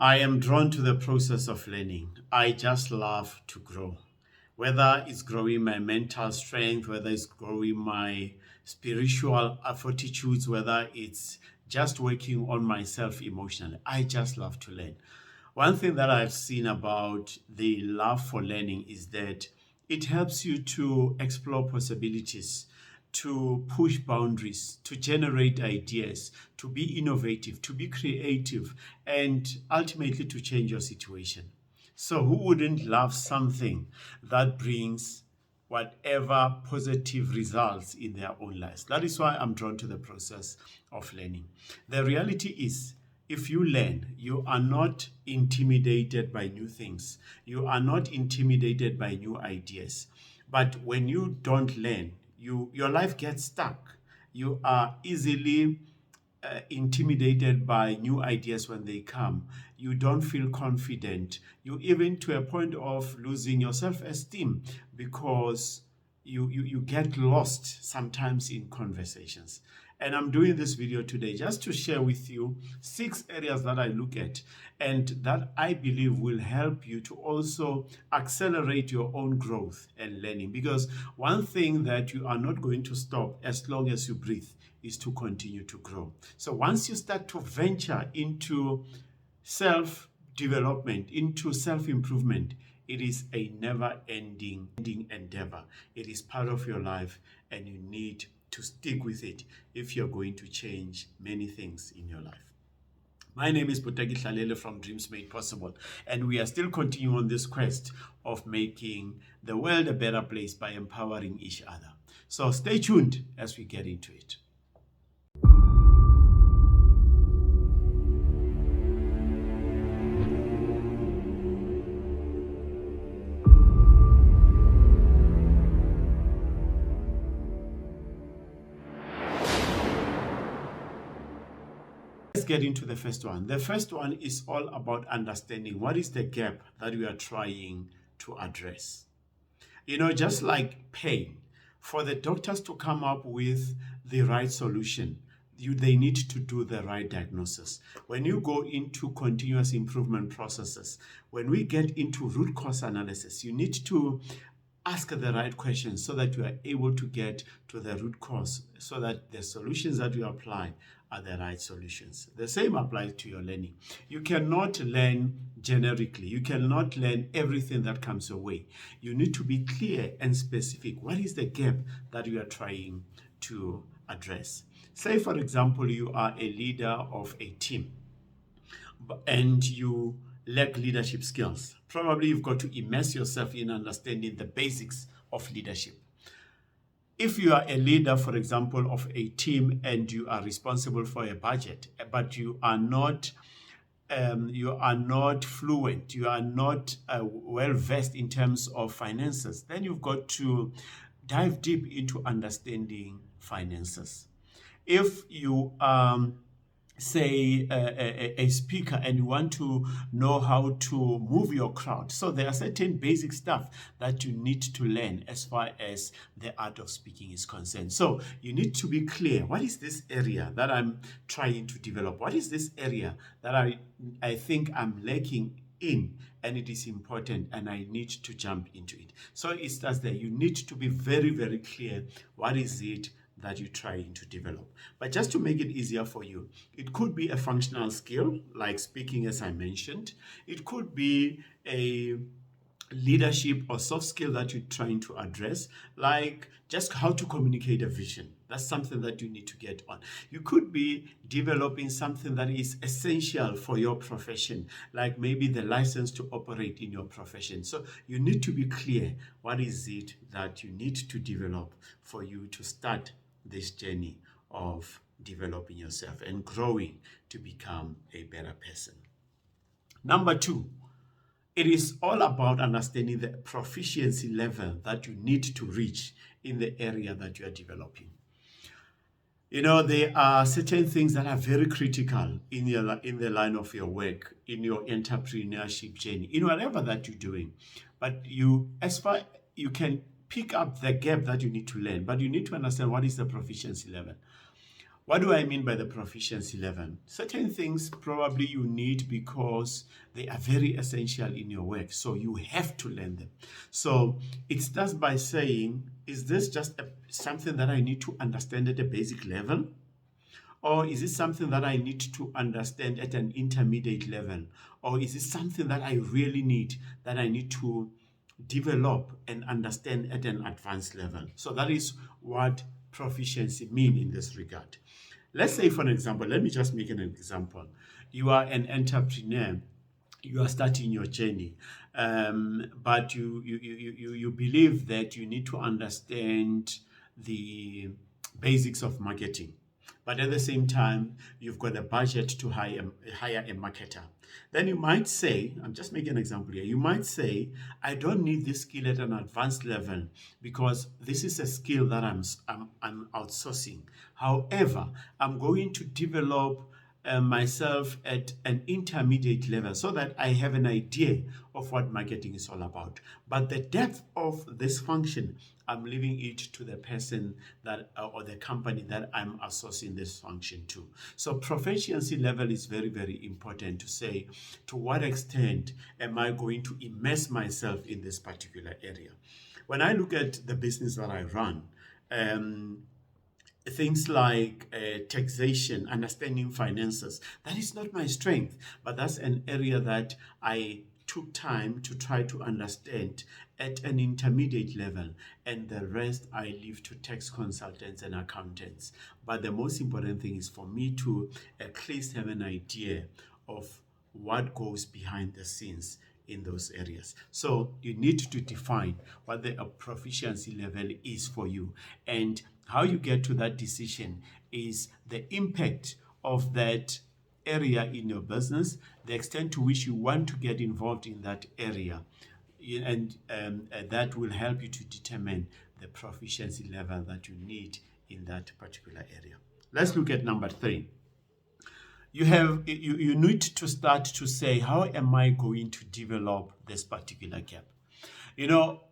I am drawn to the process of learning. I just love to grow. Whether it's growing my mental strength, whether it's growing my spiritual fortitudes, whether it's just working on myself emotionally, I just love to learn. One thing that I've seen about the love for learning is that it helps you to explore possibilities, to push boundaries, to generate ideas, to be innovative, to be creative, and ultimately to change your situation. So, who wouldn't love something that brings whatever positive results in their own lives? That is why I'm drawn to the process of learning. The reality is, if you learn, you are not intimidated by new things. You are not intimidated by new ideas. But when you don't learn, your life gets stuck. You are easily intimidated by new ideas when they come. You don't feel confident. You even to a point of losing your self-esteem because you get lost sometimes in conversations. And I'm doing this video today just to share with you 6 areas that I look at and that I believe will help you to also accelerate your own growth and learning. Because one thing that you are not going to stop as long as you breathe is to continue to grow. So once you start to venture into self development, into self improvement, it is a never ending endeavor. It is part of your life, and you need to stick with it if you're going to change many things in your life. My name is Butaki Hlalele from Dreams Made Possible, and we are still continuing on this quest of making the world a better place by empowering each other. So stay tuned as we get into it. Let's get into the first one. The first one is all about understanding what is the gap that we are trying to address. Just like pain, for the doctors to come up with the right solution, they need to do the right diagnosis. When you go into continuous improvement processes, when we get into root cause analysis, you need to ask the right questions so that you are able to get to the root cause, so that the solutions that you apply are the right solutions. The same applies to your learning. You cannot learn generically. You cannot learn everything that comes your way. You need to be clear and specific. What is the gap that you are trying to address? Say, for example, you are a leader of a team and you lack leadership skills. Probably you've got to immerse yourself in understanding the basics of leadership. If you are a leader, for example, of a team and you are responsible for a budget, but you are not fluent, you are not well versed in terms of finances, then you've got to dive deep into understanding finances. If you say a speaker and you want to know how to move your crowd, so there are certain basic stuff that you need to learn as far as the art of speaking is concerned. So you need to be clear. What is this area that I'm trying to develop? What is this area that I think I'm lacking in, and it is important and I need to jump into it? So it starts there. You need to be very, very clear. What is it that you're trying to develop? But just to make it easier for you, it could be a functional skill like speaking, as I mentioned. It could be a leadership or soft skill that you're trying to address, like just how to communicate a vision. That's something that you need to get on. You could be developing something that is essential for your profession, like maybe the license to operate in your profession. So you need to be clear, what is it that you need to develop for you to start this journey of developing yourself and growing to become a better person. Number 2, it is all about understanding the proficiency level that you need to reach in the area that you are developing. There are certain things that are very critical in the line of your work, in your entrepreneurship journey, in whatever that you're doing. But you can pick up the gap that you need to learn, but you need to understand what is the proficiency level. What do I mean by the proficiency level? Certain things probably you need because they are very essential in your work. So you have to learn them. So it starts by saying, is this just something that I need to understand at a basic level? Or is it something that I need to understand at an intermediate level? Or is it something that I really need, that I need to develop and understand at an advanced level? So that is what proficiency mean in this regard. Let's say, for an example, let me just make an example. You are an entrepreneur, you are starting your journey, but you believe that you need to understand the basics of marketing, but at the same time you've got a budget to hire a marketer. Then you might say, I'm just making an example here, you might say, I don't need this skill at an advanced level because this is a skill that I'm outsourcing. However, I'm going to develop myself at an intermediate level so that I have an idea of what marketing is all about. But the depth of this function, I'm leaving it to the person that or the company that I'm associating this function to. So proficiency level is very, very important to say to what extent am I going to immerse myself in this particular area. When I look at the business that I run, things like taxation, understanding finances, that is not my strength, but that's an area that I took time to try to understand at an intermediate level, and the rest I leave to tax consultants and accountants. But the most important thing is for me to at least have an idea of what goes behind the scenes in those areas. So you need to define what the proficiency level is for you, and how you get to that decision is the impact of that area in your business, the extent to which you want to get involved in that area, and that will help you to determine the proficiency level that you need in that particular area. Let's look at number 3. You need to start to say, how am I going to develop this particular gap?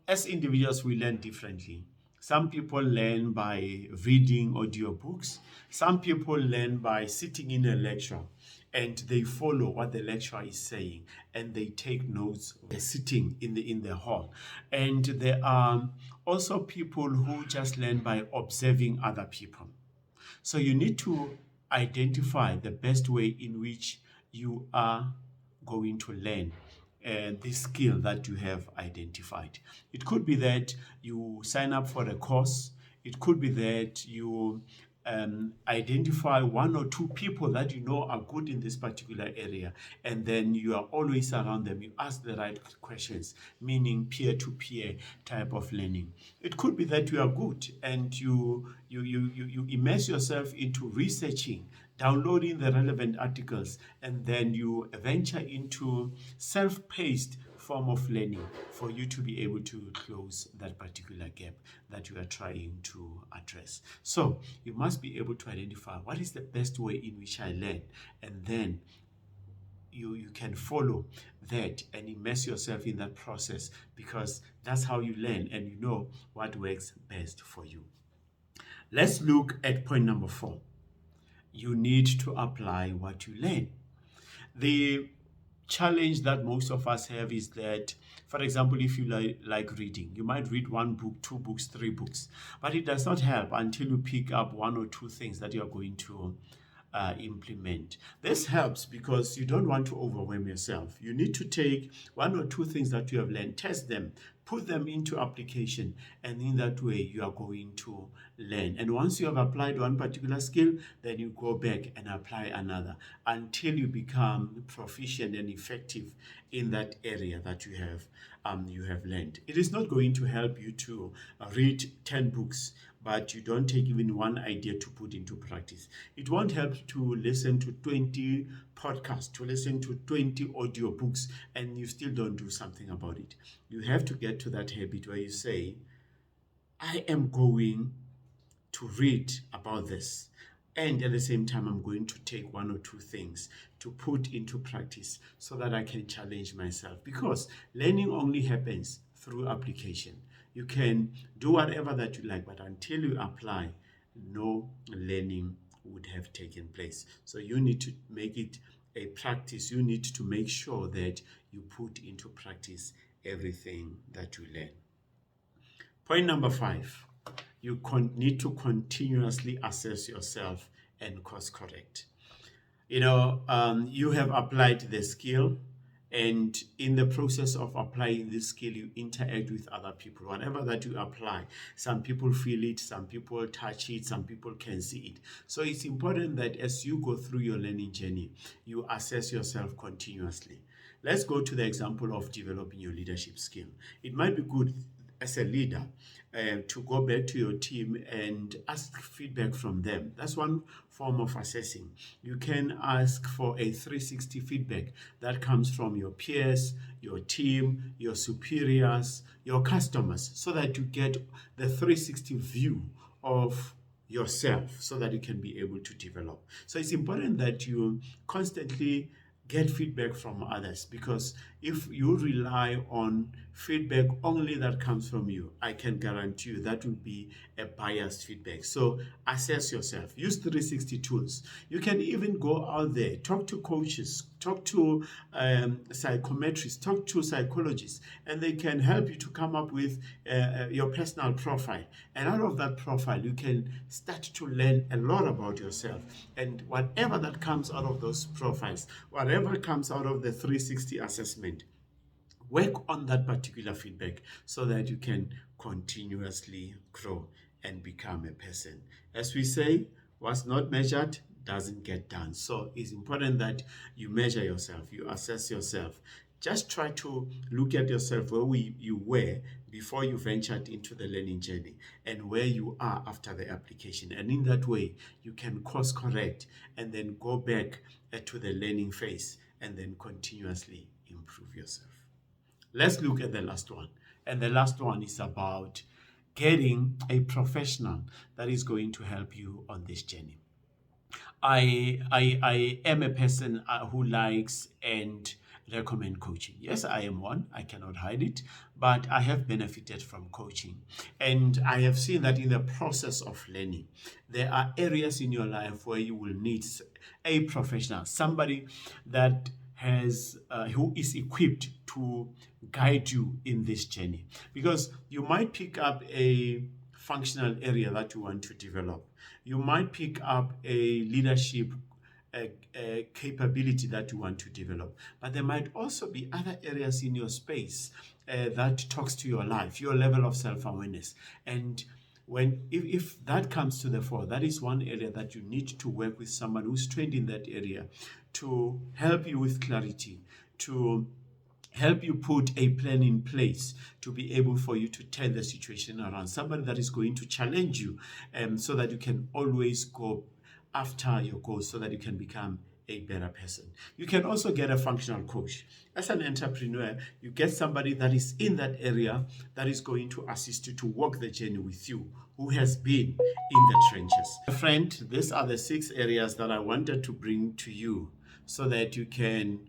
As individuals, we learn differently. Some people learn by reading audiobooks. Some people learn by sitting in a lecture and they follow what the lecturer is saying and they take notes. They're sitting in the hall. And there are also people who just learn by observing other people. So you need to identify the best way in which you are going to learn this skill that you have identified. It could be that you sign up for a course. It could be that you identify 1 or 2 people that you know are good in this particular area, and then you are always around them. You ask the right questions, meaning peer-to-peer type of learning. It could be that you are good and you immerse yourself into researching, downloading the relevant articles, and then you venture into self-paced form of learning for you to be able to close that particular gap that you are trying to address. So you must be able to identify what is the best way in which I learn, and then you can follow that and immerse yourself in that process, because that's how you learn and you know what works best for you. Let's look at point number 4. You need to apply what you learn. The challenge that most of us have is that, for example, if you like reading, you might read 1 book, 2 books, 3 books, but it does not help until you pick up 1 or 2 things that you are going to implement. This helps because you don't want to overwhelm yourself. You need to take 1 or 2 things that you have learned, test them, put them into application, and in that way you are going to learn. And once you have applied one particular skill, then you go back and apply another until you become proficient and effective in that area that you have learned. It is not going to help you to read 10 books but you don't take even one idea to put into practice. It won't help to listen to 20 podcasts, to listen to 20 audiobooks, and you still don't do something about it. You have to get to that habit where you say, I am going to read about this, and at the same time, I'm going to take 1 or 2 things to put into practice so that I can challenge myself, because learning only happens through application. You can do whatever that you like, but until you apply, no learning would have taken place. So you need to make it a practice. You need to make sure that you put into practice everything that you learn. Point number 5, you need to continuously assess yourself and course correct. You have applied the skill, and in the process of applying this skill, you interact with other people. Whatever that you apply, some people feel it, some people touch it, some people can see it. So it's important that as you go through your learning journey, you assess yourself continuously. Let's go to the example of developing your leadership skill. It might be good as a leader to go back to your team and ask feedback from them. That's one form of assessing. You can ask for a 360 feedback that comes from your peers, your team, your superiors, your customers, so that you get the 360 view of yourself so that you can be able to develop. So it's important that you constantly get feedback from others, because if you rely on feedback only that comes from you, I can guarantee you that will be a biased feedback. So assess yourself, use 360 tools. You can even go out there, talk to coaches, talk to psychometrists, talk to psychologists, and they can help you to come up with your personal profile. And out of that profile, you can start to learn a lot about yourself. And whatever that comes out of those profiles, whatever comes out of the 360 assessment, work on that particular feedback so that you can continuously grow and become a person. As we say, what's not measured doesn't get done. So it's important that you measure yourself, you assess yourself. Just try to look at yourself where you were before you ventured into the learning journey and where you are after the application. And in that way, you can course correct and then go back to the learning phase and then continuously improve yourself. Let's look at the last one. And the last one is about getting a professional that is going to help you on this journey. I am a person who likes and recommend coaching. Yes, I am one. I cannot hide it, but I have benefited from coaching. And I have seen that in the process of learning, there are areas in your life where you will need a professional, somebody that who is equipped to guide you in this journey, because you might pick up a functional area that you want to develop. You might pick up a leadership a capability that you want to develop, but there might also be other areas in your space that talks to your life, your level of self-awareness. And if that comes to the fore, that is one area that you need to work with someone who's trained in that area to help you with clarity, to help you put a plan in place to be able for you to turn the situation around. Somebody that is going to challenge you so that you can always go after your goals, so that you can become a better person. You can also get a functional coach. As an entrepreneur, you get somebody that is in that area that is going to assist you to walk the journey with you, who has been in the trenches. My friend, these are the 6 areas that I wanted to bring to you so that you can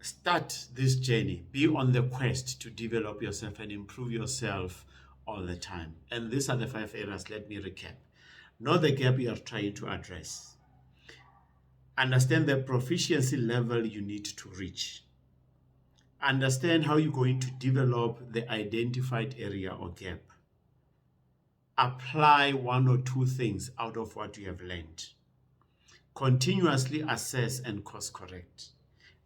start this journey, be on the quest to develop yourself and improve yourself all the time. And these are the 5 areas. Let me recap. Know the gap you are trying to address. Understand the proficiency level you need to reach. Understand how you're going to develop the identified area or gap. Apply 1 or 2 things out of what you have learned. Continuously assess and course correct.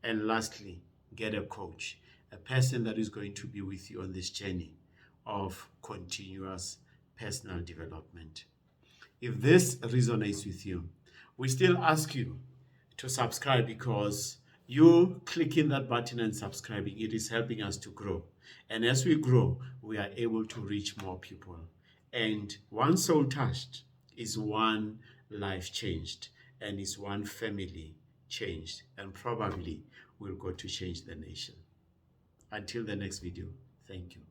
And lastly, get a coach, a person that is going to be with you on this journey of continuous personal development. If this resonates with you, we still ask you to subscribe, because you clicking that button and subscribing, it is helping us to grow. And as we grow, we are able to reach more people. And one soul touched is one life changed, and is one family changed, and probably will go to change the nation. Until the next video, thank you.